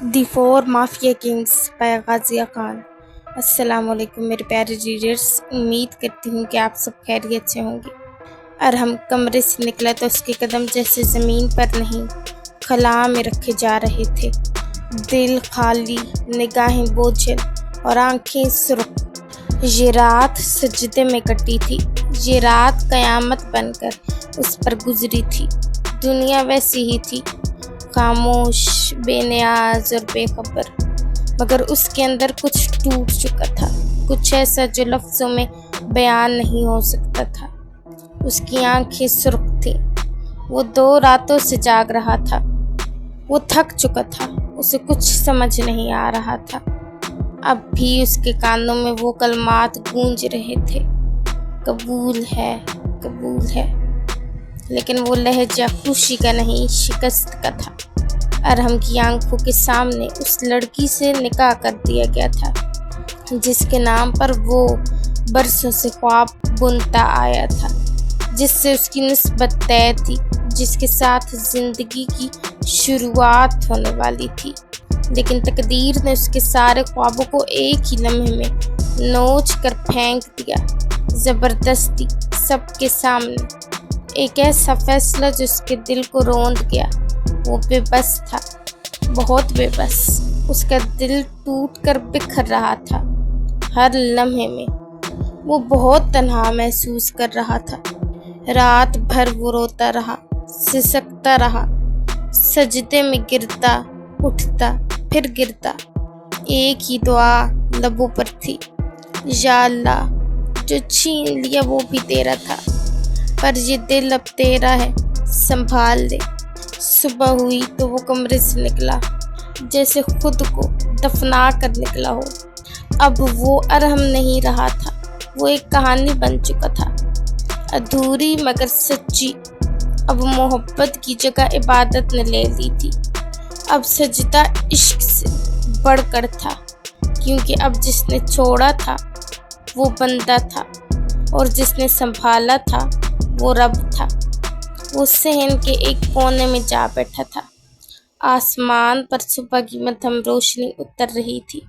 The four mafia kings by Ghazia Khan. السلام علیکم میرے پیارے ریڈرز، امید کرتی ہوں کہ آپ سب خیریت سے ہوں گے۔ ارحم کمرے سے نکلا تو اس کے قدم جیسے زمین پر نہیں خلا میں رکھے جا رہے تھے۔ دل خالی، نگاہیں بوجھل اور آنکھیں سرخ۔ یہ رات سجدے میں کٹی تھی، یہ رات قیامت بن کر اس پر گزری تھی۔ دنیا ویسی ہی تھی، خاموش، بے نیاز اور بے خبر، مگر اس کے اندر کچھ ٹوٹ چکا تھا، کچھ ایسا جو لفظوں میں بیان نہیں ہو سکتا تھا۔ اس کی آنکھیں سرخ تھیں، وہ 2 راتوں سے جاگ رہا تھا، وہ تھک چکا تھا، اسے کچھ سمجھ نہیں آ رہا تھا۔ اب بھی اس کے کانوں میں وہ کلمات گونج رہے تھے، قبول ہے، قبول ہے، لیکن وہ لہجہ خوشی کا نہیں، شکست کا تھا۔ ارحم کی آنکھوں کے سامنے اس لڑکی سے نکاح کر دیا گیا تھا جس کے نام پر وہ برسوں سے خواب بنتا آیا تھا، جس سے اس کی نسبت طے تھی، جس کے ساتھ زندگی کی شروعات ہونے والی تھی۔ لیکن تقدیر نے اس کے سارے خوابوں کو ایک ہی لمحے میں نوچ کر پھینک دیا، زبردستی، سب کے سامنے۔ ایک ایسا فیصلہ جو اس کے دل کو روند گیا۔ وہ بے بس تھا، بہت بے بس۔ اس کا دل ٹوٹ کر بکھر رہا تھا ہر لمحے میں۔ وہ بہت تنہا محسوس کر رہا تھا۔ رات بھر وہ روتا رہا، سسکتا رہا، سجدے میں گرتا، اٹھتا، پھر گرتا۔ ایک ہی دعا لبوں پر تھی، یا اللہ، جو چھین لیا وہ بھی تیرا تھا، پر یہ دل اب تیرا ہے، سنبھال لے۔ صبح ہوئی تو وہ کمرے سے نکلا جیسے خود کو دفنا کر نکلا ہو۔ اب وہ ارحم نہیں رہا تھا، وہ ایک کہانی بن چکا تھا، ادھوری مگر سچی۔ اب محبت کی جگہ عبادت نے لے لی تھی۔ اب سجدہ عشق سے بڑھ کر تھا، کیونکہ اب جس نے چھوڑا تھا وہ بندہ تھا، اور جس نے سنبھالا تھا وہ رب تھا۔ وہ صحن کے ایک کونے میں جا بیٹھا تھا۔ آسمان پر صبح کی مدھم روشنی اتر رہی تھی،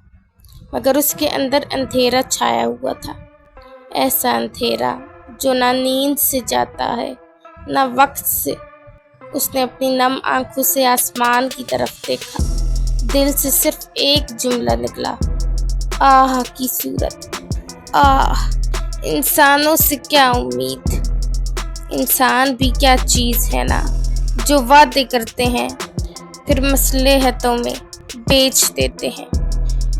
مگر اس کے اندر اندھیرا چھایا ہوا تھا، ایسا اندھیرا جو نہ نیند سے جاتا ہے نہ وقت سے۔ اس نے اپنی نم آنکھوں سے آسمان کی طرف دیکھا، دل سے صرف ایک جملہ نکلا، آہ کی صورت، آہ۔ انسانوں سے کیا امید، انسان بھی کیا چیز ہے نا، جو وعدے کرتے ہیں پھر مصلحتوں میں بیچ دیتے ہیں۔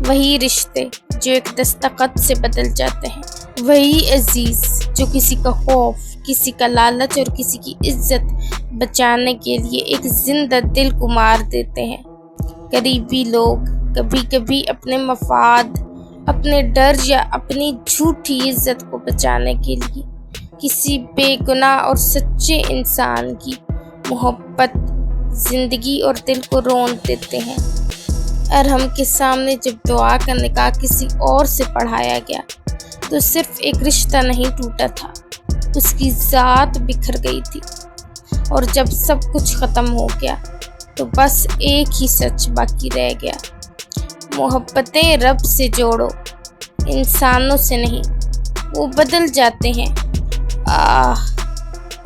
وہی رشتے جو ایک دستخط سے بدل جاتے ہیں، وہی عزیز جو کسی کا خوف، کسی کا لالچ اور کسی کی عزت بچانے کے لیے ایک زندہ دل کو مار دیتے ہیں۔ قریبی لوگ کبھی کبھی اپنے مفاد، اپنے ڈر یا اپنی جھوٹی عزت کو بچانے کے لیے کسی بے گناہ اور سچے انسان کی محبت، زندگی اور دل کو رونق دیتے ہیں۔ ارحم کے سامنے جب دعا کا نکاح کسی اور سے پڑھایا گیا تو صرف ایک رشتہ نہیں ٹوٹا تھا، اس کی ذات بکھر گئی تھی۔ اور جب سب کچھ ختم ہو گیا تو بس ایک ہی سچ باقی رہ گیا، محبتیں رب سے جوڑو، انسانوں سے نہیں، وہ بدل جاتے ہیں۔ آہ،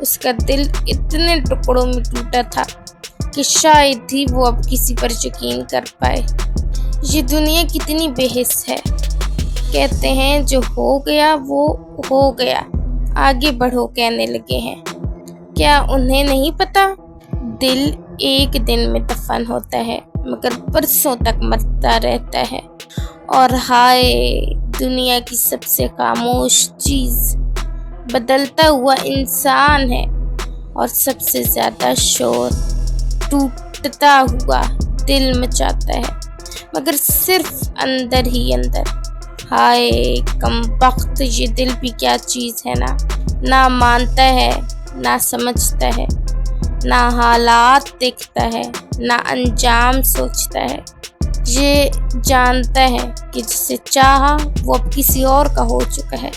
اس کا دل اتنے ٹکڑوں میں ٹوٹا تھا کہ شاید ہی وہ اب کسی پر یقین کر پائے۔ یہ دنیا کتنی بے حس ہے۔ کہتے ہیں جو ہو گیا وہ ہو گیا، آگے بڑھو کہنے لگے ہیں۔ کیا انہیں نہیں پتا دل ایک دن میں دفن ہوتا ہے مگر برسوں تک مرتا رہتا ہے؟ اور ہائے، دنیا کی سب سے خاموش چیز بدلتا ہوا انسان ہے، اور سب سے زیادہ شور ٹوٹتا ہوا دل مچاتا ہے، مگر صرف اندر ہی اندر۔ ہائے کمبخت، یہ دل بھی کیا چیز ہے نا، نہ مانتا ہے، نہ سمجھتا ہے، نہ حالات دیکھتا ہے، نہ انجام سوچتا ہے۔ یہ جانتا ہے کہ جسے چاہا وہ اب کسی اور کا ہو چکا ہے،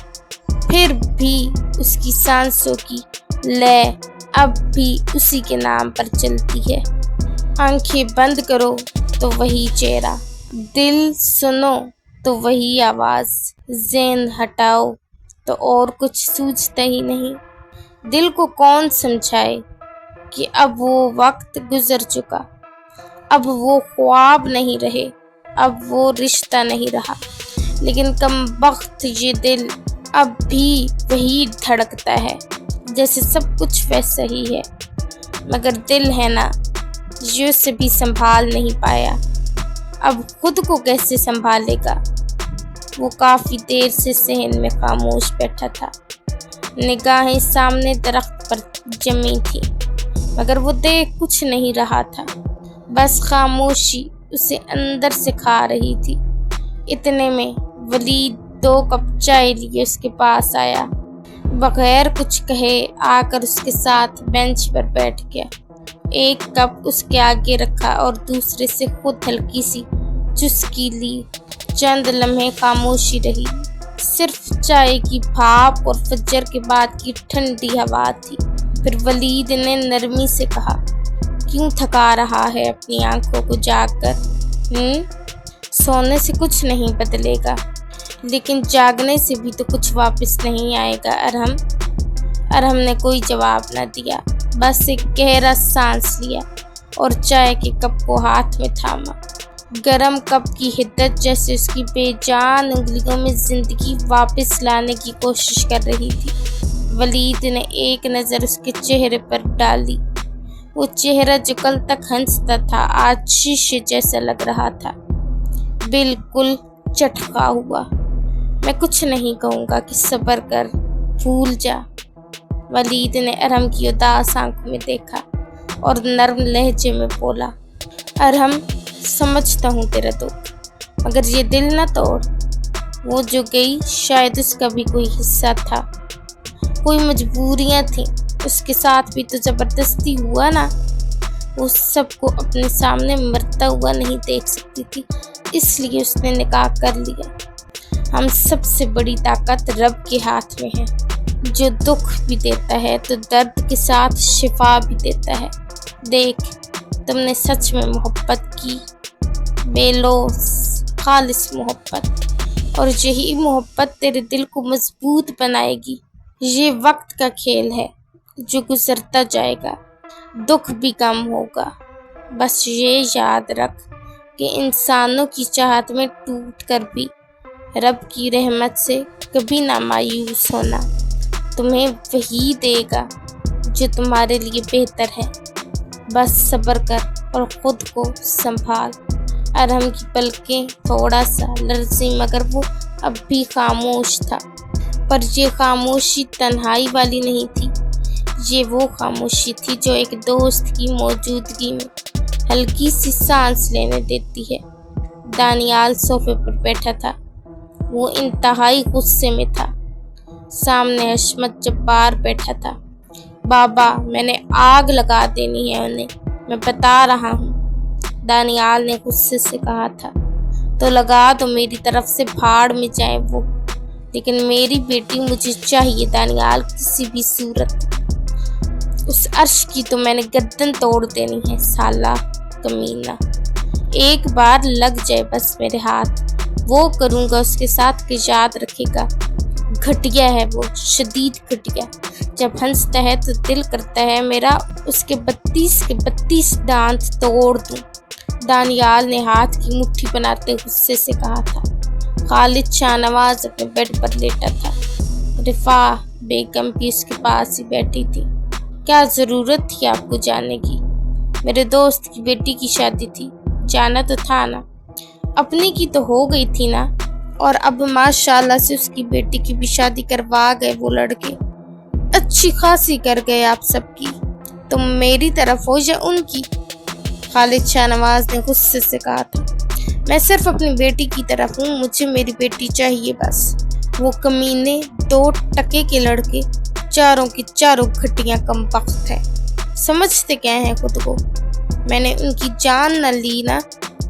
پھر بھی اس کی سانسوں کی لے اب بھی اسی کے نام پر چلتی ہے۔ آنکھیں بند کرو تو وہی چہرہ، دل سنو تو وہی آواز، ذہن ہٹاؤ تو اور کچھ سوچتا ہی نہیں۔ دل کو کون سمجھائے کہ اب وہ وقت گزر چکا، اب وہ خواب نہیں رہے، اب وہ رشتہ نہیں رہا، لیکن کم بخت یہ دل اب بھی وہی دھڑکتا ہے جیسے سب کچھ ویسا ہی ہے، مگر دل ہے نا، یہ اسے بھی سنبھال نہیں پایا، اب خود کو کیسے سنبھالے گا۔ وہ کافی دیر سے صحن میں خاموش بیٹھا تھا، نگاہیں سامنے درخت پر جمی تھی، مگر وہ دیکھ کچھ نہیں رہا تھا، بس خاموشی اسے اندر سے کھا رہی تھی۔ اتنے میں ولید 2 کپ چائے لیے اس کے پاس آیا، بغیر کچھ کہے آ کر اس کے ساتھ بینچ پر بیٹھ گیا، 1 کپ اس کے آگے رکھا اور دوسرے سے خود ہلکی سی چسکی لی۔ چند لمحے خاموشی رہی، صرف چائے کی بھاپ اور فجر کے بعد کی ٹھنڈی ہوا تھی۔ پھر ولید نے نرمی سے کہا، کیوں تھکا رہا ہے اپنی آنکھوں کو جاگ کر؟ سونے سے کچھ نہیں بدلے گا، لیکن جاگنے سے بھی تو کچھ واپس نہیں آئے گا ارحم۔ ارحم نے کوئی جواب نہ دیا، بس ایک گہرا سانس لیا اور چائے کے کپ کو ہاتھ میں تھاما۔ گرم کپ کی حدت جیسے اس کی بے جان انگلیوں میں زندگی واپس لانے کی کوشش کر رہی تھی۔ ولید نے ایک نظر اس کے چہرے پر ڈالی، وہ چہرہ جو کل تک ہنستا تھا آج شیشے جیسا لگ رہا تھا، بالکل چٹکا ہوا۔ میں کچھ نہیں کہوں گا کہ صبر کر، بھول جا۔ ولید نے ارحم کی اداس آنکھوں میں دیکھا اور نرم لہجے میں بولا، ارحم سمجھتا ہوں تیرا دکھ، مگر یہ دل نہ توڑ۔ وہ جو گئی شاید اس کا بھی کوئی حصہ تھا، کوئی مجبوریاں تھیں، اس کے ساتھ بھی تو زبردستی ہوا نا۔ وہ سب کو اپنے سامنے مرتا ہوا نہیں دیکھ سکتی تھی، اس لیے اس نے نکاح کر لیا۔ ہم سب سے بڑی طاقت رب کے ہاتھ میں ہے، جو دکھ بھی دیتا ہے تو درد کے ساتھ شفا بھی دیتا ہے۔ دیکھ، تم نے سچ میں محبت کی، بے لوث خالص محبت، اور یہی محبت تیرے دل کو مضبوط بنائے گی۔ یہ وقت کا کھیل ہے جو گزرتا جائے گا، دکھ بھی کم ہوگا، بس یہ یاد رکھ کہ انسانوں کی چاہت میں ٹوٹ کر بھی رب کی رحمت سے کبھی نہ مایوس ہونا، تمہیں وہی دے گا جو تمہارے لیے بہتر ہے۔ بس صبر کر اور خود کو سنبھال۔ ارحم کی پلکیں تھوڑا سا لرزیں، مگر وہ اب بھی خاموش تھا، پر یہ خاموشی تنہائی والی نہیں تھی، یہ وہ خاموشی تھی جو ایک دوست کی موجودگی میں ہلکی سی سانس لینے دیتی ہے۔ دانیال صوفے پر بیٹھا تھا، وہ انتہائی غصے میں تھا۔ سامنے حشمت جبار بیٹھا تھا۔ بابا، میں نے آگ لگا دینی ہے انہیں، میں بتا رہا ہوں، دانیال نے غصے سے کہا تھا۔ تو لگا دو، میری طرف سے بھاڑ میں جائیں وہ، لیکن میری بیٹی مجھے چاہیے دانیال، کسی بھی صورت۔ اس عرش کی تو میں نے گردن توڑ دینی ہے، سالہ کمینہ، ایک بار لگ جائے بس میرے ہاتھ، وہ کروں گا اس کے ساتھ کہ یاد رکھے گا۔ گھٹیا ہے وہ، شدید گھٹیا، جب ہنستا ہے تو دل کرتا ہے میرا اس کے 32 دانت توڑ دوں۔ دانیال نے ہاتھ کی مٹھی بناتے غصے سے کہا تھا۔ خالد شاہ نواز اپنے بیڈ پر لیٹا تھا، رفاع بیگم بھی اس کے پاس ہی بیٹھی تھی۔ کیا ضرورت تھی آپ کو جانے کی؟ میرے دوست کی بیٹی کی شادی تھی، جانا تو تھا نا۔ اپنی کی تو ہو گئی تھی نا، اور اب ماشاءاللہ سے اس کی بیٹی کی بھی شادی کروا گئے وہ لڑکے، اچھی خاصی کر گئے آپ سب کی۔ تم میری طرف ہو یا ان کی؟ خالد شاہ نواز نے غصے سے کہا تھا۔ میں صرف اپنی بیٹی کی طرف ہوں، مجھے میری بیٹی چاہیے بس۔ وہ کمینے 2 ٹکے کے لڑکے چاروں کی چاروں گھٹیاں کم بخت ہے، سمجھتے کیا ہیں خود کو؟ میں نے ان کی جان نہ لی نا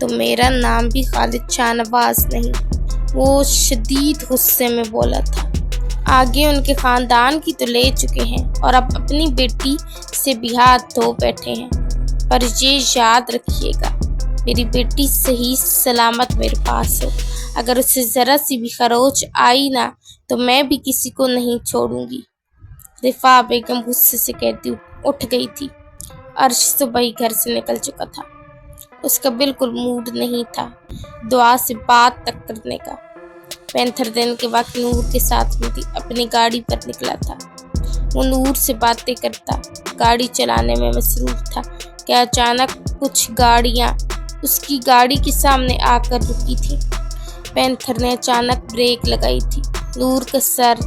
تو میرا نام بھی خالد شاہ نواز نہیں۔ وہ شدید غصے میں بولا تھا۔ آگے ان کے خاندان کی تو لے چکے ہیں اور اب اپنی بیٹی سے بھی ہاتھ دھو بیٹھے ہیں، پر یہ یاد رکھیے گا मेरी बेटी सही सलामत मेरे पास हो। अगर उसे जरा सी भी खरोच आई ना तो मैं भी किसी को नहीं छोड़ूंगी। रिफा बेगम गुस्से से कहती उठ गई थी। अर्श सुबह ही घर से निकल चुका था। उसका बिल्कुल मूड नहीं था दुआ से बात तक करने का। पैंथर दिन के वक्त नूर के साथ में थी, अपनी गाड़ी पर निकला था। वो नूर से बातें करता गाड़ी चलाने में मसरूफ था कि अचानक कुछ गाड़ियां उसकी गाड़ी के सामने आकर रुकी थी। पैंथर ने अचानक ब्रेक लगाई थी। नूर का सर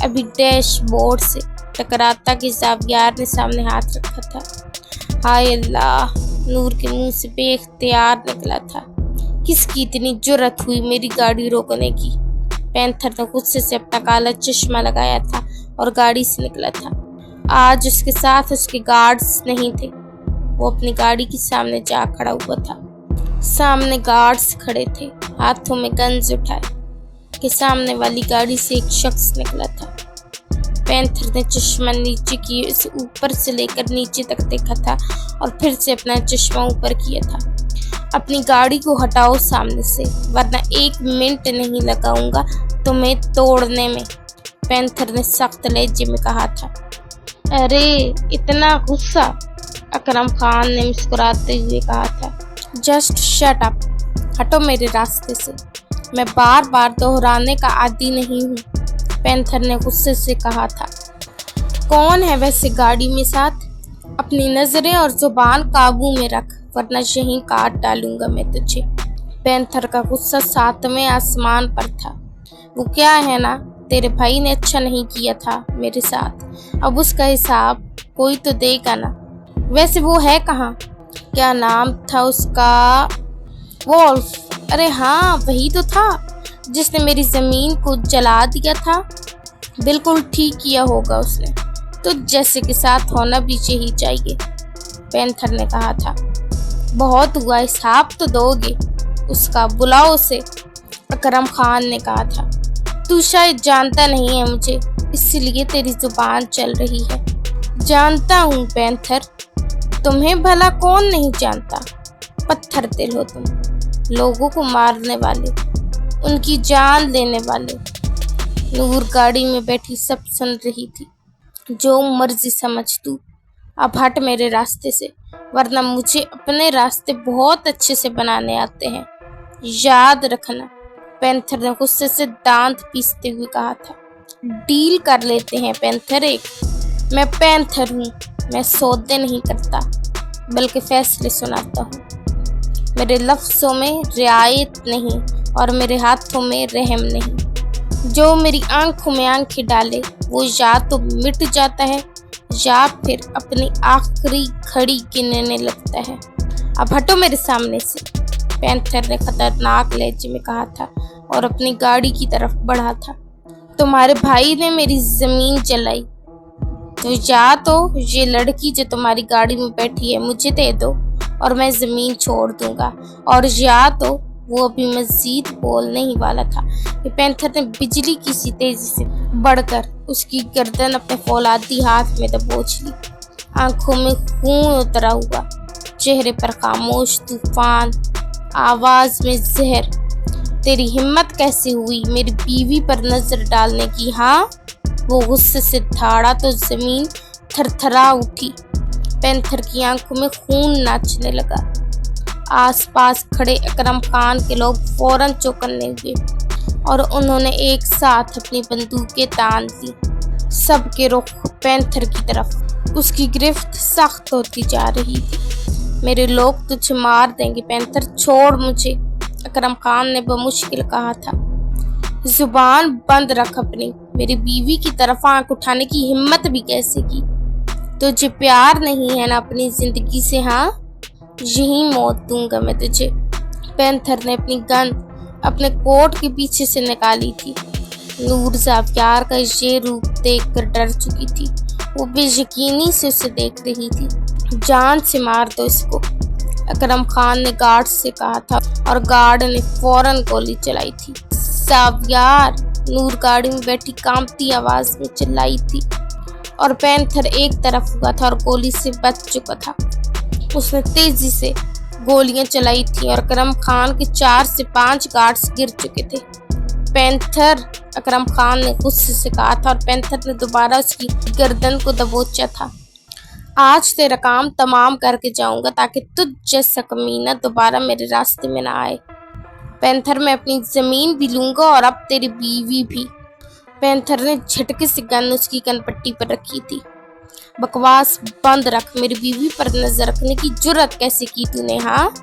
अभी डैशबोर्ड से टकराता कि ज़ावियार ने सामने हाथ रखा था। हाय अल्लाह, नूर के मुंह से बेख्तियार निकला था। किसकी इतनी जुर्रत हुई मेरी गाड़ी रोकने की। पैंथर ने गुस्से से अपना काला चश्मा लगाया था और गाड़ी से निकला था। आज उसके साथ उसके गार्ड्स नहीं थे। वो अपनी गाड़ी के सामने जा खड़ा हुआ था। सामने गार्ड्स खड़े थे, हाथों में गन्स उठाए कि सामने वाली गाड़ी से एक शख्स निकला था। पैंथर ने चश्मा नीचे किए, उसे ऊपर से लेकर नीचे तक देखा था और फिर से अपना चश्मा ऊपर किया था। अपनी गाड़ी को हटाओ सामने से, वरना 1 मिनट नहीं लगाऊंगा तुम्हें तोड़ने में, पैंथर ने सख्त लहजे में कहा था। अरे इतना गुस्सा, अकरम खान ने मुस्कुराते हुए कहा था। जस्ट शट अप, हटो मेरे रास्ते से, मैं बार बार दोहराने का आदी नहीं हूँ, पैंथर ने गुस्से से कहा था। कौन है वैसे गाड़ी में साथ? अपनी नजरें और जुबान काबू में रख, वरना यहीं काट डालूंगा मैं तुझे। पैंथर का गुस्सा 7वें आसमान पर था। वो क्या है ना, तेरे भाई ने अच्छा नहीं किया था मेरे साथ, अब उसका हिसाब कोई तो देगा ना। वैसे वो है कहाँ? क्या नाम था उसका? वोल्फ। अरे हाँ, वही तो था जिसने मेरी जमीन को जला दिया था। बिल्कुल ठीक किया होगा उसने, तो जैसे के साथ होना भी ही चाहिए, पैंथर ने कहा था। बहुत हुआ, हिसाब तो दोगे उसका, बुलाओ उसे, अकरम खान ने कहा था। तू शायद जानता नहीं है मुझे, इसलिए तेरी जुबान चल रही है। जानता हूँ पैंथर, तुम्हें भला कौन नहीं जानता। पत्थर दिल हो तुम, लोगों को मारने वाले, उनकी जान लेने वाले। नूर गाड़ी में बैठी सब सुन रही थी। जो मर्जी समझ तू, अब हट मेरे रास्ते से, वरना मुझे अपने रास्ते बहुत अच्छे से बनाने आते हैं, याद रखना, पैंथर ने गुस्से से दांत पीसते हुए कहा था। डील कर लेते हैं पैंथर एक। मैं पैंथर हूँ, मैं सौदे नहीं करता बल्कि फैसले सुनाता हूँ। मेरे लफ्ज़ों में रियायत नहीं और मेरे हाथों में रहम नहीं। जो मेरी आंखों में आंखें डाले वो या तो मिट जाता है या फिर अपनी आखिरी घड़ी गिनने लगता है। अब हटो मेरे सामने से, पैंथर ने खतरनाक लहजे में कहा था और अपनी गाड़ी की तरफ बढ़ा था। तुम्हारे भाई ने मेरी जमीन जलाई, तो या तो ये लड़की जो तुम्हारी गाड़ी में बैठी है मुझे दे दो और मैं जमीन छोड़ दूंगा, और या तो वो अभी मजीद बोलने ही वाला था कि पैंथर ने बिजली की सी तेजी से बढ़कर उसकी गर्दन अपने फौलादी हाथ में दबोच ली। आंखों में खून उतरा हुआ, चेहरे पर खामोश तूफान, आवाज में जहर। तेरी हिम्मत कैसे हुई मेरी बीवी पर नजर डालने की? हाँ, वो गुस्से से धाड़ा तो जमीन थरथरा उठी। पैंथर की आंखों में खून नाचने लगा। आसपास खड़े अकरम खान के लोग फौरन चौकन्ने हुए और उन्होंने एक साथ अपनी बंदूकें तान दी, सबके रुख पैंथर की तरफ। उसकी गिरफ्त सख्त होती जा रही थी। मेरे लोग तुझे मार देंगे पैंथर, छोड़ मुझे, अकरम खान ने बमुश्किल कहा था। जुबान बंद रख अपनी, मेरी बीवी की तरफ आंख उठाने की हिम्मत भी कैसे की? तुझे प्यार नहीं है ना अपनी जिंदगी से? हाँ, यही मौत दूंगा मैं तुझे। पैंथर ने अपनी गन अपने कोट के पीछे से निकाली थी। नूर ज़ावियार का ये रूप देखकर डर चुकी थी। वो बेयकीनी से उसे देख रही थी। जान से मार दो इसको, अकरम खान ने गार्ड से कहा था और गार्ड ने फौरन गोली चलाई थी। ज़ावियार, नूर गाड़ी में बैठी कांपती आवाज में चिल्लाई थी और पैंथर एक तरफ हुआ था और गोली से बच चुका था। उसने तेजी से गोलियां चलाई थी और अकरम खान के 4 से 5 गार्ड्स गिर चुके थे। पैंथर, अकरम खान ने गुस्से से कहा था और पैंथर ने दोबारा उसकी गर्दन को दबोचा था। आज तेरा काम तमाम करके जाऊंगा ताकि तुझ जैसा कमीना दोबारा मेरे रास्ते में ना आए। पैंथर, मैं अपनी जमीन भी लूंगा और अब तेरी बीवी भी। पैंथर ने झटके से गन उसकी कनपट्टी पर रखी थी। बकवास बंद रख, मेरी बीवी पर नजर रखने की जुर्रत कैसे की तूने? हाँ,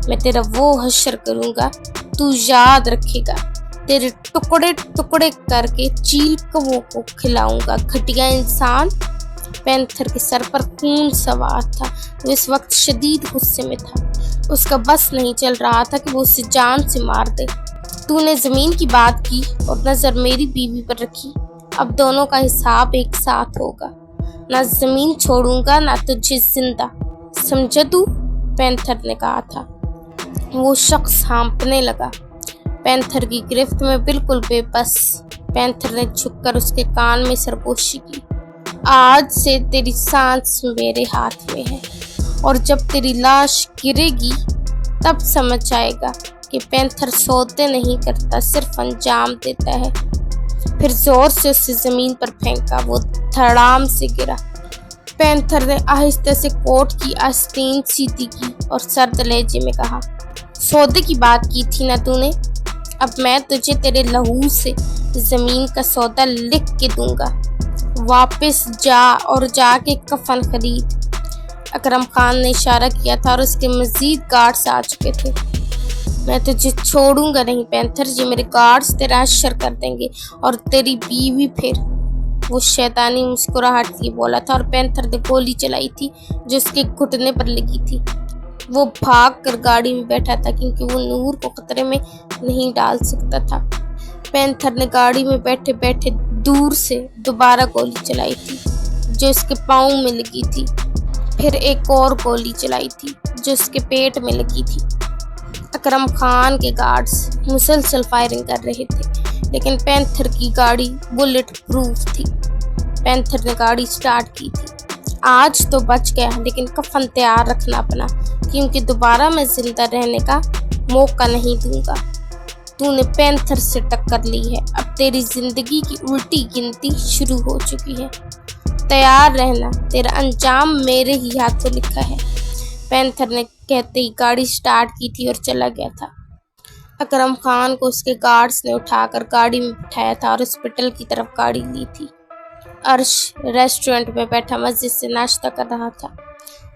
मैं तेरा वो हश्र करूंगा, तू याद रखेगा। तेरे टुकड़े टुकड़े करके चील कौवों को खिलाऊंगा, घटिया इंसान। पैंथर के सर पर खून सवार था। वो इस वक्त शदीद गुस्से में था। उसका बस नहीं चल रहा था कि वो उसे जान से मार दे। तूने जमीन की बात की और नजर मेरी बीवी पर रखी। अब दोनों का हिसाब एक साथ होगा। ना जमीन छोड़ूंगा ना तुझे जिंदा, समझा तू? पैंथर ने कहा था। वो शख्स हाँफने लगा। पैंथर की गिरफ्त में बिल्कुल बेबस। पैंथर ने झुककर उसके कान में सरगोशी की। आज से तेरी सांस मेरे हाथ में है और जब तेरी लाश गिरेगी तब समझ आएगा कि पैंथर सौदे नहीं करता, सिर्फ अंजाम देता है। फिर जोर से उसे जमीन पर फेंका। वो धड़ाम से गिरा। पैंथर ने आहिस्ते से कोट की आस्तीन सीधी की और सर्द लहजे में कहा, सौदे की बात की थी ना तूने? अब मैं तुझे तेरे लहू से जमीन का सौदा लिख के दूंगा। वापस जा और जाके कफन खरीद। अकरम खान ने इशारा किया था और उसके मजीद गार्ड्स आ चुके थे। मैं तुझे छोड़ूंगा नहीं पैंथर, जी मेरे गार्ड्स तेरा अशर कर देंगे और तेरी बीवी। फिर वो शैतानी मुस्कुराहट से बोला था और पैंथर ने गोली चलाई थी जो उसके घुटने पर लगी थी। वो भाग कर गाड़ी में बैठा था क्योंकि वो नूर को खतरे में नहीं डाल सकता था। पैंथर ने गाड़ी में बैठे बैठे दूर से दोबारा गोली चलाई थी जो उसके पाँव में लगी थी। फिर एक और गोली चलाई थी जो उसके पेट में लगी थी। अकरम खान के गार्ड्स मुसलसल फायरिंग कर रहे थे लेकिन पैंथर की गाड़ी बुलेट प्रूफ थी। पैंथर ने गाड़ी स्टार्ट की थी। आज तो बच गया लेकिन कफन तैयार रखना अपना, क्योंकि दोबारा मैं जिंदा रहने का मौका नहीं दूंगा। तूने पैंथर से टक्कर ली है, अब तेरी जिंदगी की उल्टी गिनती शुरू हो चुकी है। तैयार रहना, तेरा अंजाम मेरे ही हाथों लिखा है। पैंथर ने कहते ही गाड़ी स्टार्ट की थी और चला गया था। अकरम खान को उसके गार्ड्स ने उठाकर गाड़ी में बिठाया था और हॉस्पिटल की तरफ गाड़ी ली थी। अर्श रेस्टोरेंट में बैठा मस्जिद से नाश्ता कर रहा था।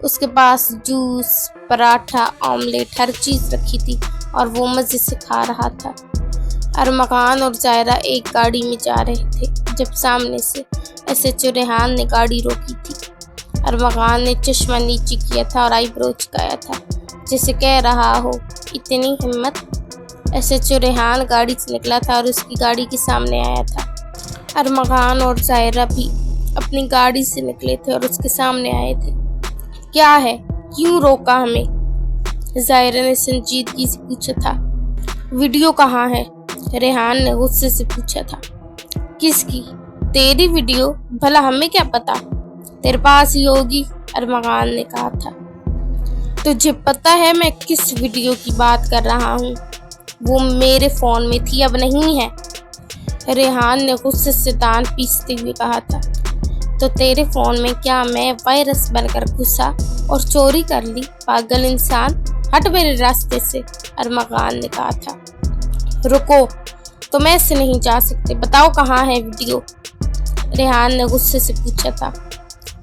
उसके पास जूस, पराठा, ऑमलेट हर चीज़ रखी थी और वो मस्जिद से खा रहा था। अरमगान और जायरा एक गाड़ी में जा रहे थे जब सामने से एसएचओ रेहान ने गाड़ी रोकी थी। अरमगान ने चश्मा नीचे किया था और आईब्रो चुकाया था जैसे कह रहा हो, इतनी हिम्मत। एसएचओ रेहान गाड़ी से निकला था और उसकी गाड़ी के सामने आया था। अरमगान और जायरा भी अपनी गाड़ी से निकले थे और उसके सामने आए थे। क्या है, क्यों रोका हमें? जायरा ने संजीदगी से पूछा था। वीडियो कहाँ है? रेहान ने गुस्से से पूछा था। किसकी? तेरी वीडियो? भला हमें क्या पता, तेरे पास ही होगी, अरमगान ने कहा था। तुझे पता है मैं किस वीडियो की बात कर रहा हूँ? वो मेरे फोन में थी, अब नहीं है, रेहान ने गुस्से से दांत पीसते हुए कहा था। तो तेरे फोन में क्या मैं वायरस बनकर घुसा और चोरी कर ली? पागल इंसान, हट मेरे रास्ते से, अरमगान ने कहा था। रुको, तुम ऐसे नहीं जा सकते, बताओ कहाँ है वीडियो? रेहान ने गुस्से से पूछा था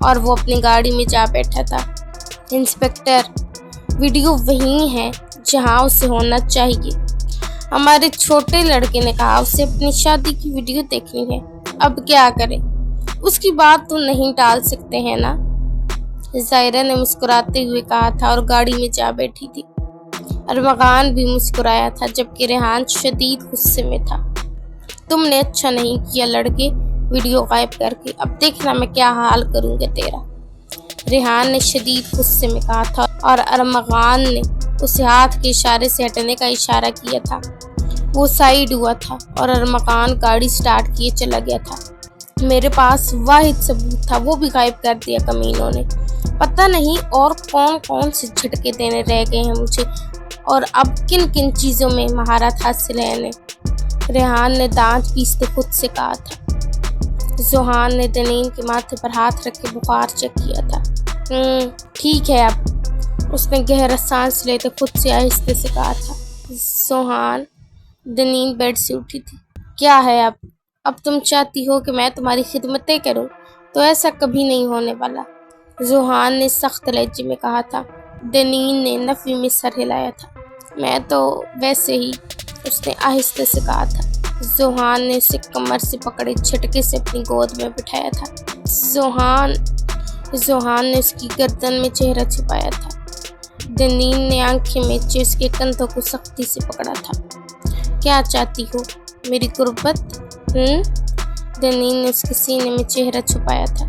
और वो अपनी गाड़ी में जा बैठा था। इंस्पेक्टर, वीडियो वहीं है जहाँ उसे होना चाहिए। हमारे छोटे लड़के ने कहा उसे अपनी शादी की वीडियो देखनी है, अब क्या करें? उसकी बात तो नहीं टाल सकते हैं ना, जायरा ने मुस्कुराते हुए कहा था और गाड़ी में जा बैठी थी। अरमगान भी मुस्कुराया था जबकि रेहान शदीद गुस्से में था। तुमने अच्छा नहीं किया लड़के, वीडियो गायब करके, अब देखना मैं क्या हाल करूँगा तेरा, रेहान ने शदीद गुस्से में कहा था और अरमगान ने उसे हाथ के इशारे से हटने का इशारा किया था। वो साइड हुआ था और अरमगान गाड़ी स्टार्ट किए चला गया था। मेरे पास वाहिद सबूत था, वो भी गायब कर दिया कमीनों ने। पता नहीं और कौन कौन से झटके देने रह गए हैं मुझे, और अब किन किन चीज़ों में महारत हासिल है इन्हें। रेहान ने दांत पीसते खुद से कहा था। जोहान ने दनीन के माथे पर हाथ रख के बुखार चेक किया था। ठीक है अब, उसने गहरा सांस लेते खुद से आहिस्ते से कहा था। जोहान, दनीन बेड से उठी थी। क्या है अब तुम चाहती हो कि मैं तुम्हारी खिदमतें करूं? तो ऐसा कभी नहीं होने वाला, जोहान ने सख्त लहजे में कहा था। दनीन ने नफी में सर हिलाया था। मैं तो वैसे ही, उसने आहिस्ते से कहा था। जोहान ने उसे कमर से पकड़े झटके से अपनी गोद में बिठाया था। जोहान ने उसकी गर्दन में चेहरा छुपाया था। दनीन ने आंखें मीचे उसके कंधों को सख्ती से पकड़ा था। क्या चाहती हो, मेरी गुर्बत? दनीन ने उसके सीने में चेहरा छुपाया था।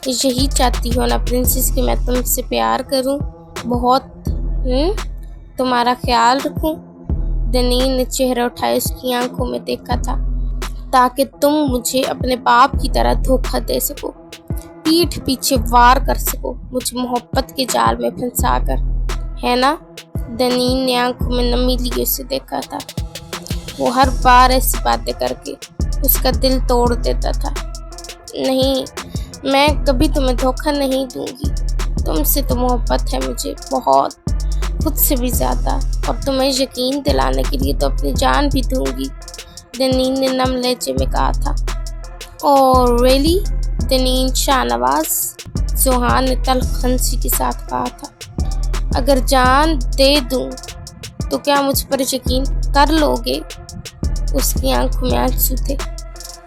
यही चाहती हो ना प्रिंसेस कि मैं तुमसे प्यार करूं, बहुत तुम्हारा ख्याल रखूं? दनीन ने चेहरा उठाए उसकी आंखों में देखा था, ताकि तुम मुझे अपने बाप की तरह धोखा दे सको, पीठ पीछे वार कर सको, मुझे मोहब्बत के जाल में फंसा कर, है ना? दनीन ने आंखों में नमी लिए उसे देखा था। वो हर बार ऐसी बातें करके उसका दिल तोड़ देता था। नहीं, मैं कभी तुम्हें धोखा नहीं दूंगी। तुमसे तो मोहब्बत है मुझे, बहुत, खुद से भी ज़्यादा, और तुम्हें यकीन दिलाने के लिए तो अपनी जान भी दूंगी, दनीन ने नम लहजे में कहा था। Oh really? दनीन शाहनवाज, जोहान ने तल्ख हंसी के साथ कहा था। अगर जान दे दूं तो क्या मुझ पर यकीन कर लोगे? उसकी आंखों में आंसू थे।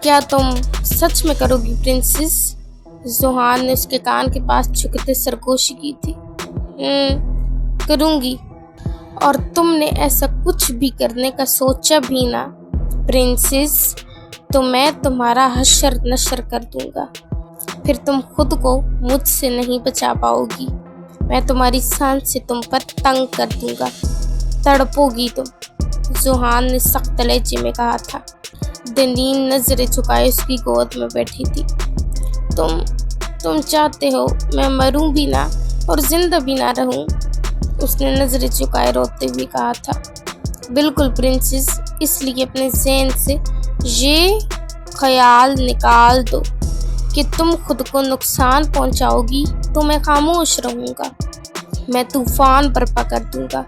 क्या तुम सच में करोगी प्रिंसेस? जोहान ने उसके कान के पास झुकते सरगोशी की थी। करूंगी, और तुमने ऐसा कुछ भी करने का सोचा भी ना प्रिंसेस, तो मैं तुम्हारा हशर नशर कर दूंगा। फिर तुम खुद को मुझसे नहीं बचा पाओगी। मैं तुम्हारी सांस से तुम पर तंग कर दूंगा, तड़पोगी तुम, जोहान ने सख्त लहजे में कहा था। दनीन नजरें झुकाए उसकी गोद में बैठी थी। तुम चाहते हो मैं मरूं भी ना और जिंदा भी ना रहूं? उसने नजरें झुकाए रोते हुए कहा था। बिल्कुल प्रिंसेस, इसलिए अपने ज़हन से ये ख्याल निकाल दो कि तुम खुद को नुकसान पहुंचाओगी तो मैं खामोश रहूंगा। मैं तूफान बर्पा कर दूंगा।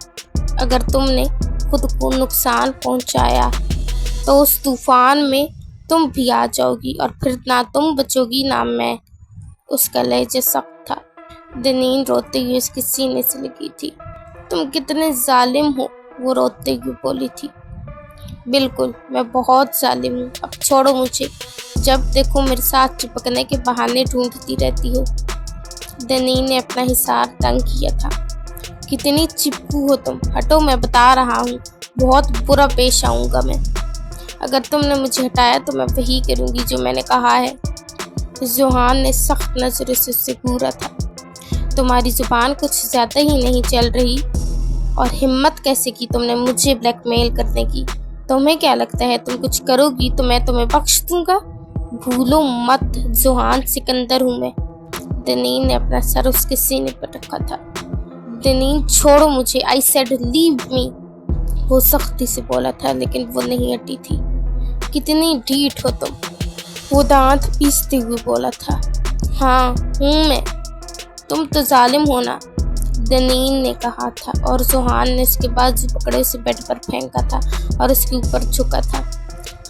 अगर तुमने खुद को नुकसान पहुंचाया तो उस तूफान में तुम भी आ जाओगी, और फिर ना तुम बचोगी ना मैं। उसका लहजा सख्त था। दनीन रोते हुए उसके सीने से लगी थी। तुम कितने जालिम हो, वो रोते हुए बोली थी। बिल्कुल, मैं बहुत जालिम हूँ। अब छोड़ो मुझे, जब देखो मेरे साथ चिपकने के बहाने ढूंढती रहती हो। दनीन ने अपना हिसार तंग किया था। कितनी चिपकू हो तुम, हटो, मैं बता रहा हूँ, बहुत बुरा पेश आऊँगा मैं। अगर तुमने मुझे हटाया तो मैं वही करूँगी जो मैंने कहा है। जोहान ने सख्त नजरों से उससे घूरा था। तुम्हारी जुबान कुछ ज़्यादा ही नहीं चल रही? और हिम्मत कैसे की तुमने मुझे ब्लैकमेल करने की? तुम्हें क्या लगता है तुम कुछ करोगी तो मैं तुम्हें बख्श दूंगा? भूलो मत, जोहान सिकंदर हूँ मैं। दनीन ने अपना सर उसके सीने पर रखा था। दनीन, छोड़ो मुझे, आई सेड लीव मी, वो सख्ती से बोला था, लेकिन वो नहीं हटी थी। कितनी ढीठ हो तुम, वो दांत पीसते हुए बोला था। हाँ हूँ मैं, तुम तो जालिम हो ना, दनीन ने कहा था, और जोहान ने उसके बाजू पकड़े उसे बेड पर फेंका था और उसके ऊपर झुका था।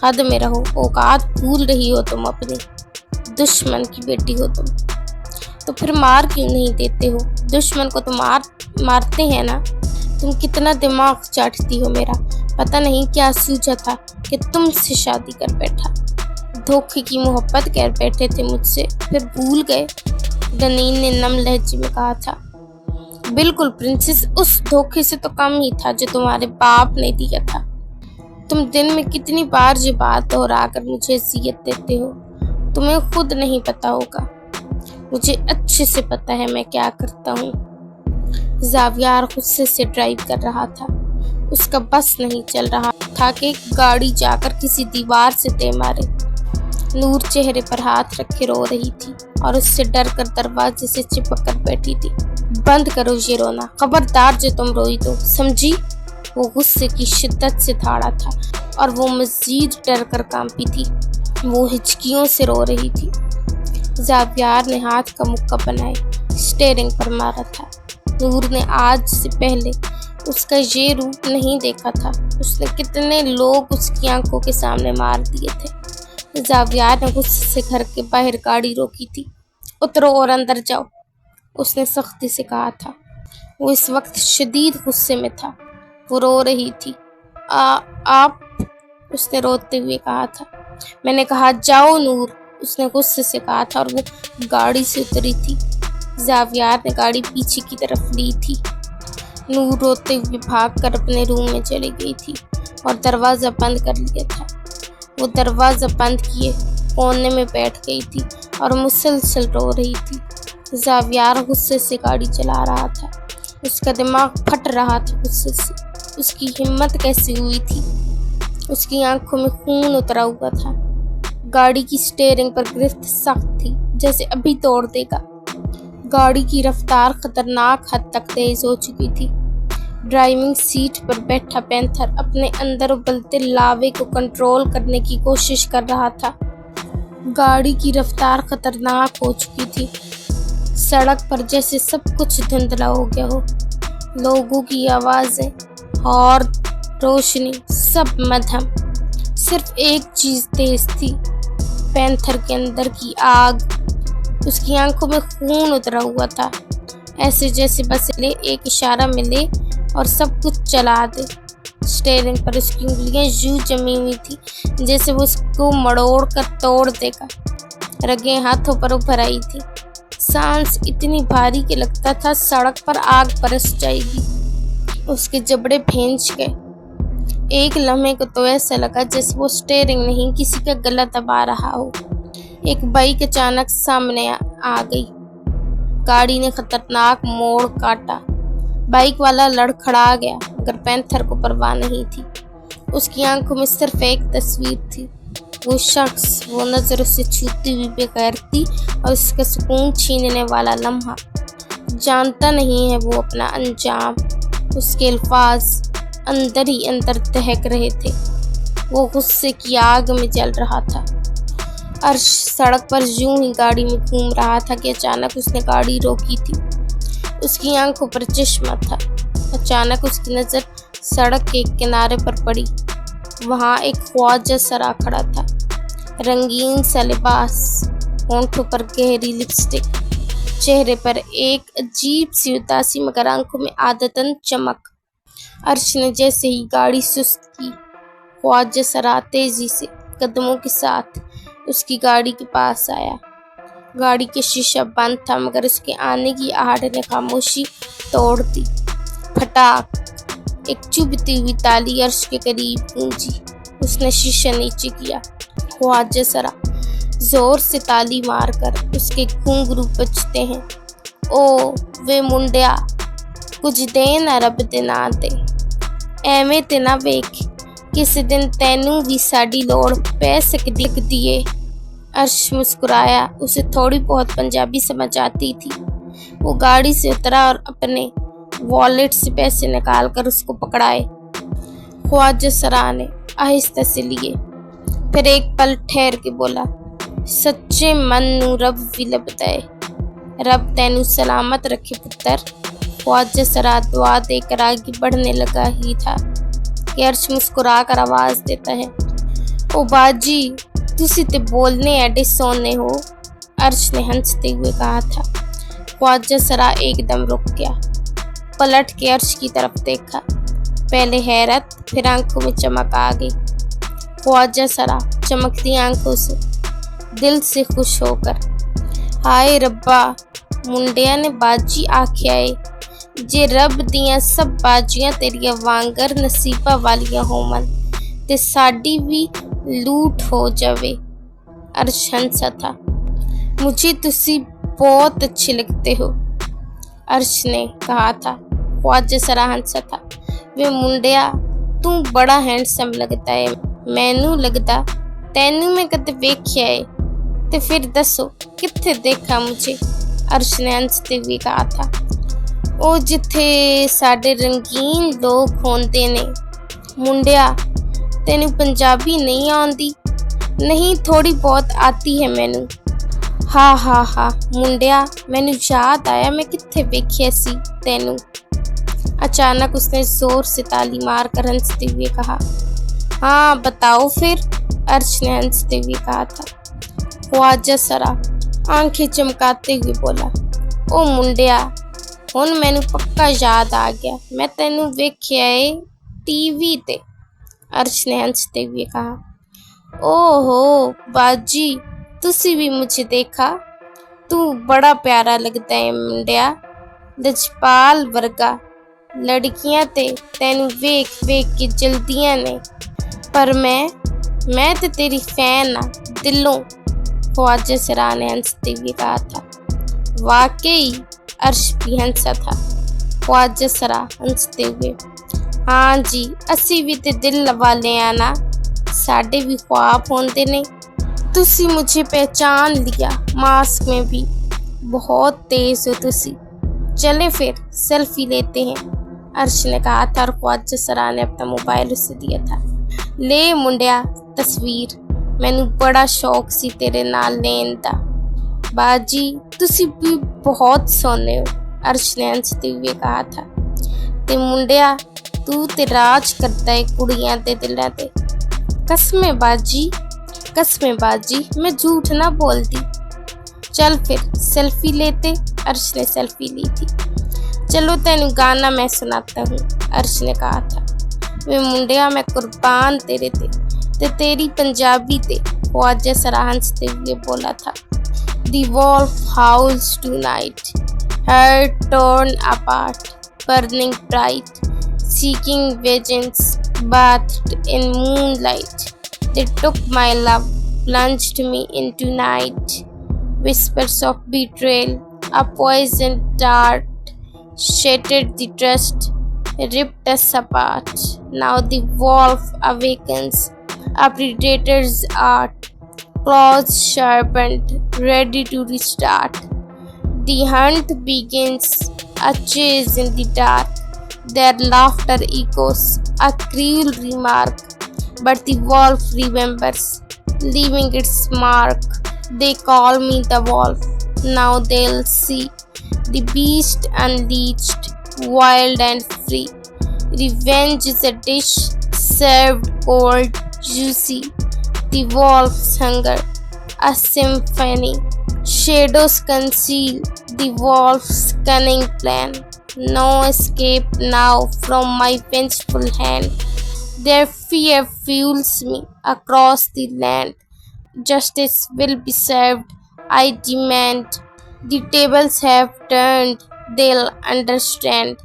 हद में रहो, औकात भूल रही हो तुम अपनी, दुश्मन की बेटी हो तुम। तो फिर मार क्यों नहीं देते हो? दुश्मन को तो मारते हैं ना। तुम कितना दिमाग चाटती हो मेरा। पता नहीं क्या सूझा था कि तुमसे शादी कर बैठा। धोखे की मोहब्बत कर बैठे थे मुझसे, फिर भूल गए, दनीन ने नम लहजे में कहा था। बिल्कुल प्रिंसेस, उस धोखे से तो कम ही था जो तुम्हारे बाप ने दिया था। तुम दिन में कितनी बार ये बात दोहरा कर मुझे अज़ियत देते हो, तुम्हें खुद नहीं पता होगा। मुझे अच्छे से पता है मैं क्या करता हूँ। ज़ावियार गुस्से से ड्राइव कर रहा था। उसका बस नहीं चल रहा था कि गाड़ी जाकर किसी दीवार से दे मारे। नूर चेहरे पर हाथ रखे रो रही थी और उससे डर कर दरवाजे से चिपक कर बैठी थी। बंद करो ये रोना, खबरदार जो तुम रोई तो, समझी? वो गुस्से की शिद्दत से ठाड़ा था और वो मजीद डर कर कांपी थी। वो हिचकियों से रो रही थी। ज़ावियार ने हाथ का मुक्का बनाए स्टीयरिंग पर मारा था। नूर ने आज से पहले उसका ये रूप नहीं देखा था। उसने कितने लोग उसकी आंखों के सामने मार दिए थे। ज़ावियार ने गुस्से से घर के बाहर गाड़ी रोकी थी। उतरो और अंदर जाओ, उसने सख्ती से कहा था। वो इस वक्त शदीद गुस्से में था। वो रो रही थी। आप, उसने रोते हुए कहा था। मैंने कहा जाओ नूर, उसने गुस्से से कहा था और वो गाड़ी से उतरी थी। ज़ावियार ने गाड़ी पीछे की तरफ ली थी। नूर रोते हुए भागकर अपने रूम में चली गई थी और दरवाज़ा बंद कर लिया था। वो दरवाज़ा बंद किए कोने में बैठ गई थी और मुसलसल रो रही थी। ज़ावियार गुस्से से गाड़ी चला रहा था। उसका दिमाग फट रहा था गुस्से से। उसकी हिम्मत कैसे हुई थी? उसकी आंखों में खून उतरा हुआ था। गाड़ी की स्टीयरिंग पर गिरफ्त सख्त थी, जैसे अभी तोड़ देगा। गाड़ी की रफ्तार खतरनाक हद तक तेज हो चुकी थी। ड्राइविंग सीट पर बैठा पैंथर अपने अंदर उबलते लावे को कंट्रोल करने की कोशिश कर रहा था। गाड़ी की रफ्तार खतरनाक हो चुकी थी। सड़क पर जैसे सब कुछ धुंधला हो गया हो। लोगों की आवाज़ें, हॉर्न, रोशनी, सब मध्यम। सिर्फ एक चीज़ तेज थी, पैंथर के अंदर की आग। उसकी आंखों में खून उतरा हुआ था, ऐसे जैसे बस एक इशारा मिले और सब कुछ चला दे। स्टीयरिंग पर उसकी उंगलियां यूं जमी हुई थी जैसे वो उसको मड़ोड़ कर तोड़ देगा। रगें हाथों पर उभर आई थी। सांस इतनी भारी कि लगता था सड़क पर आग बरस जाएगी। उसके जबड़े भींच गए। एक लम्हे को तो ऐसा लगा जैसे वो स्टीयरिंग नहीं किसी का गला दबा रहा हो। एक बाइक अचानक सामने आ गई। गाड़ी ने खतरनाक मोड़ काटा। बाइक वाला लड़खड़ा गया, मगर पैंथर को परवाह नहीं थी। उसकी आंखों में सिर्फ एक तस्वीर थी, वो शख्स, वो नजर उसे छूती हुई बेगैरती और उसका सुकून छीनने वाला लम्हा। जानता नहीं है वो अपना अंजाम। उसके अल्फाज अंदर ही अंदर दहक रहे थे। वो गुस्से की आग में जल रहा था। अर्श सड़क पर यूं ही गाड़ी में घूम रहा था कि अचानक उसने गाड़ी रोकी थी। उसकी आंखों पर चश्मा था। अचानक उसकी नज़र सड़क के किनारे पर पड़ी। वहाँ एक ख्वाजा सरा खड़ा था। रंगीन सा लिबास, होंठों पर गहरी लिपस्टिक, चेहरे पर एक अजीब सी उदासी मगर आंखों में आदतन चमक। अर्श ने जैसे ही गाड़ी सुस्त की, ख्वाजा सरा तेजी से कदमों के साथ उसकी गाड़ी के पास आया। गाड़ी के शीशा बंद था मगर उसके आने की आहट ने खामोशी तोड़ दी। फटाक, एक चुभती हुई ताली अर्श के करीब गूंजी। उसने शीशा नीचे किया। ख्वाजा सरा जोर से ताली मारकर उसके घुंघरू बजते हैं। ओ वे मुंडिया, कुछ दे ना रब दे ना दे, ਐਵੇਂ ਤੇ ਨਾ ਵੇਖ किसी दिन तैनू भी साड़ी लोड़ पै सकती है। अर्श मुस्कुराया। उसे थोड़ी बहुत पंजाबी समझ आती थी। वो गाड़ी से उतरा और अपने वॉलेट से पैसे निकाल कर उसको पकड़ाए। ख्वाजा सरा ने आहिस्ता से लिए, फिर एक पल ठहर के बोला, सच्चे मन नू रब भी लभदा है, रब तैनू सलामत रखे पुत्र। ख्वाजा सरा दुआ देकर आगे बढ़ने लगा ही था कि अर्श मुस्कुरा कर आवाज़ देता है, ओ बाजी तुसी ते बोलने एडे सोने हो। अर्श ने हंसते हुए कहा था। ख्वाजा सरा एकदम रुक गया, पलट के अर्श की तरफ देखा। पहले हैरत, फिर आंखों में चमक आ गई। ख्वाजा सरा चमकती आंखों से दिल से खुश होकर, हाय रब्बा, मुंडिया ने बाजी आख्या है, जे रब दियां सब बाजियां तेरिया वांगर नसीबा वालियां होवन ते साडी भी लूट हो जावे। अर्श हंसा था। मुझे तुसी बहुत अच्छे लगते हो, अर्श ने कहा था। ख्वाजा सरा हंसा था। वे मुंडिया, तू बड़ा हैंडसम लगता है, मैनू लगदा ਤੈਨੂੰ ਮੈਂ ਕਦੇ ਵੇਖਿਆ ਏ ਤੇ ਫਿਰ ਦੱਸੋ ਕਿੱਥੇ ਦੇਖਾ ਮੁਝੇ। ਅਰਸ਼ ਨੇ ਹੱਸਦੇ ਵੀ ਕਹਾ ਥਾ। ਉਹ ਜਿੱਥੇ ਸਾਡੇ ਰੰਗੀਨ ਲੋਕ ਹੁੰਦੇ ਨੇ। ਮੁੰਡਿਆ ਤੈਨੂੰ ਪੰਜਾਬੀ ਨਹੀਂ ਆਉਂਦੀ? ਨਹੀਂ ਥੋੜੀ ਬਹੁਤ ਆਤੀ ਹੈ ਮੈਨੂੰ। ਹਾ ਮੁੰਡਿਆ ਮੈਨੂੰ ਯਾਦ ਆਇਆ मैं कित्थे वेख्या सी तेनू। अचानक उसने जोर से ताली मार कर हंसते हुए कहा। हाँ बताओ फिर, अर्श ने हंसते हुए कहा था। ख्वाजा सरा आंखें चमकाते हुए बोला। ओ मुंडिया हुण मैनू पक्का याद आ गया, मैं तेनू वेख्या है टीवी ते। अर्श ने हंसते हुए कहा। ओहो बाजी तुसी भी मुझे देखा? तू बड़ा प्यारा लगता है मुंडिया, लजपाल वर्गा। लड़कियां ते तैनू वेख वेख के जल्दियां ने, पर मैं ते तेरी फैन आ दिलों। ख्वाजा सरा ने हंसते हुए कहा था। वाकई अर्श भी हंसा था। ख्वाजा सरा हंसते हुए। हाँ जी असी भी ते दिल वाले आ ना, साडे भी ख्वाब होंदे ने। तुसी मुझे पहचान लिया मास्क में भी, बहुत तेज हो तुसी। चले फिर सेल्फी लेते हैं, अर्श ने कहा था और ख्वाजा सरा ने अपना मोबाइल उसे दिया था। ले मुंडिया तस्वीर, मैनू बड़ा शौक सी तेरे नाल लेन दा। बाजी तुसी भी बहुत सोने हो, अर्श ने हंसते हुए कहा था। ते मुंडिया तू ते राज करता है कुड़ियां दे दिलां ते। कसमें बाजी मैं झूठ ना बोलती। चल फिर सेल्फी लेते, अर्श ने सेल्फी ली थी। चलो तेनू गाना मैं सुनाता हूँ, अर्श ने कहा था। वे मुंडिया मैं कुर्बान तेरे ते तेरी पंजाबी ते, ख्वाजा सरा हंसते हुए बोला था। The wolf howls tonight, heart torn apart, burning bright, seeking vengeance, bathed in moonlight. They took my love, plunged me into night. Whispers of betrayal, a poisoned dart, shattered the trust, ripped us apart. Now the wolf awakens, a predator's art, claws sharpened, ready to restart. The hunt begins, a chase in the dark. Their laughter echoes, a cruel remark. But the wolf remembers, leaving its mark. They call me the wolf, now they'll see. The beast unleashed, wild and free. Revenge is a dish served cold, juicy. The wolf's hunger, a symphony. Shadows conceal the wolf's cunning plan. No escape now from my vengeful hand. Their fear fuels me across the land. Justice will be served, I demand. The tables have turned, they'll understand.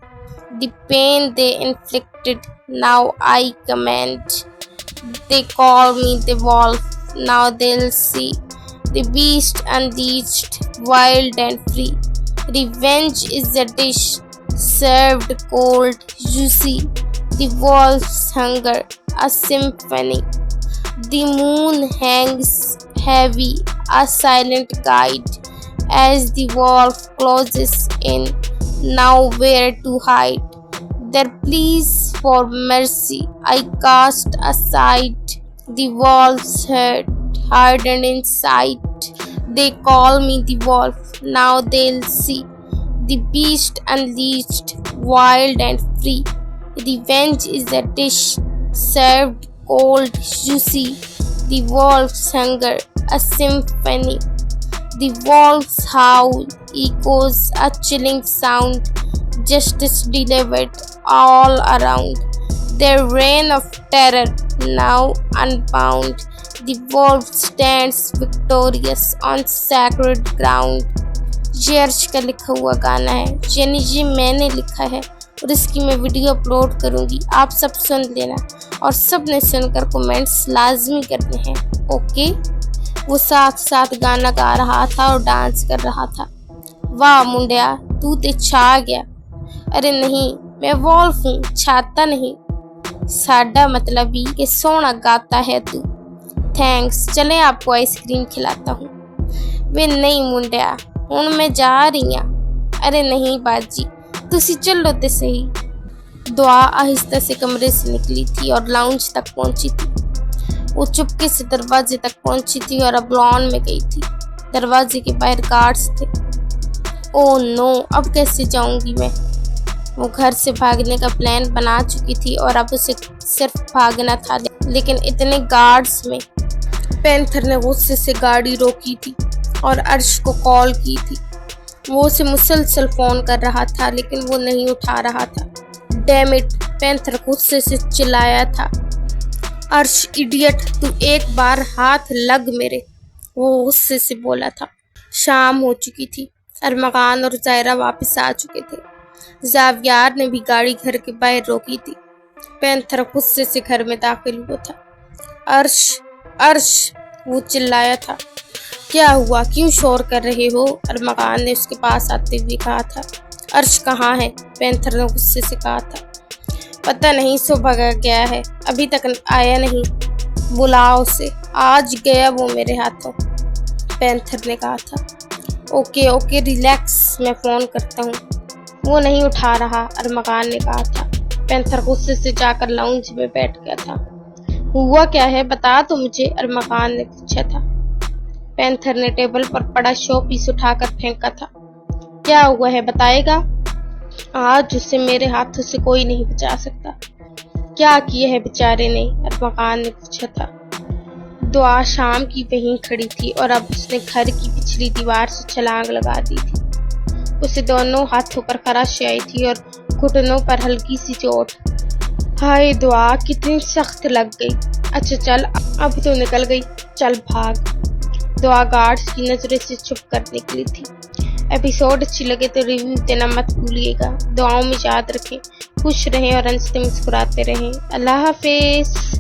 The pain they inflicted, now I command. They call me the wolf, now they'll see. The beast unleashed, wild and free. Revenge is a dish served cold, juicy. The wolf's hunger, a symphony. The moon hangs heavy, a silent guide, as the wolf closes in, nowhere to hide. Their pleas for mercy I cast aside. The wolf's heart hardened in sight. They call me the wolf, now they'll see. The beast unleashed, wild and free. Revenge is a dish served cold, juicy. The wolf's hunger, a symphony. The wolf's howl echoes, a chilling sound. Justice delivered all around. Their reign of terror now unbound. The wolf stands victorious on sacred ground. ये अर्श का लिखा हुआ गाना है, यानी ये मैंने लिखा है और इसकी मैं वीडियो अपलोड करूँगी। आप सब सुन लेना और सब ने सुनकर कमेंट्स लाजमी करने हैं, ओके। वो साथ साथ गाना गा रहा था और डांस कर रहा था। वाह मुंडिया तू ते छा गया। अरे नहीं मैं वॉल्फ हूँ, छाता नहीं। साडा मतलब ही कि सोहना गाता है तू। थैंक्स, चलें आपको आइसक्रीम खिलाता हूँ। वे नहीं मुंडिया, हुण मैं जा रही हाँ। अरे नहीं बाजी, तुसी चलो ते सही। दुआ आहिस्ता से कमरे से निकली थी और लाउंज तक पहुंची थी। वो चुपके से दरवाजे तक पहुंची थी और अब लॉन में गई थी। दरवाजे के बाहर गार्ड्स थे। ओह नो, अब कैसे जाऊंगी मैं? वो घर से भागने का प्लान बना चुकी थी और अब उसे सिर्फ भागना था, लेकिन इतने गार्ड्स में। पैंथर ने गुस्से से गाड़ी रोकी थी और अर्श को कॉल की थी। वो उसे मुसलसल फोन कर रहा था लेकिन वो नहीं उठा रहा था। डैम इट, पैंथर गुस्से से चिल्लाया था। अर्श इडियट, तू एक बार हाथ लग मेरे, वो गुस्से से बोला था। शाम हो चुकी थी। अरमगान और जायरा वापस आ चुके थे। जावियार ने भी गाड़ी घर के बाहर रोकी थी। पैंथर गुस्से से घर में दाखिल हुआ था। अर्श अर्श, वो चिल्लाया था। क्या हुआ, क्यों शोर कर रहे हो? अरमगान ने उसके पास आते हुए कहा था। अर्श कहाँ है? पैंथर ने गुस्से से कहा था। पता नहीं, सो भगा गया है, अभी तक आया नहीं। बुलाओ उसे, आज गया वो मेरे हाथों, पैंथर ने कहा था। ओके ओके रिलैक्स, मैं फोन करता हूँ। वो नहीं उठा रहा, अरमगान ने कहा था। पैंथर गुस्से से जाकर लाउंज में बैठ गया था। हुआ क्या है, बता तो मुझे, अरमगान ने पूछा था। पैंथर ने टेबल पर पड़ा शो पीस उठाकर फेंका था। क्या हुआ है, बताएगा? आज उसे मेरे हाथों से कोई नहीं बचा सकता। क्या किया है बेचारे ने, अरमगान ने पूछा था। दुआ शाम की वहीं खड़ी थी और अब उसने घर की पिछली दीवार से छलांग लगा दी थी। उसे दोनों हाथों पर खराश आई थी और घुटनों पर हल्की सी चोट। हाय दुआ, कितनी सख्त लग गई। अच्छा चल, अब तो निकल गई, चल भाग। दुआ गार्ड्स की नजरों से छुप कर निकली थी। एपिसोड अच्छी लगे तो रिव्यू देना मत भूलिएगा। दुआओं में याद रखें, खुश रहें और हंसते मुस्कुराते रहें। अल्लाह हाफिज।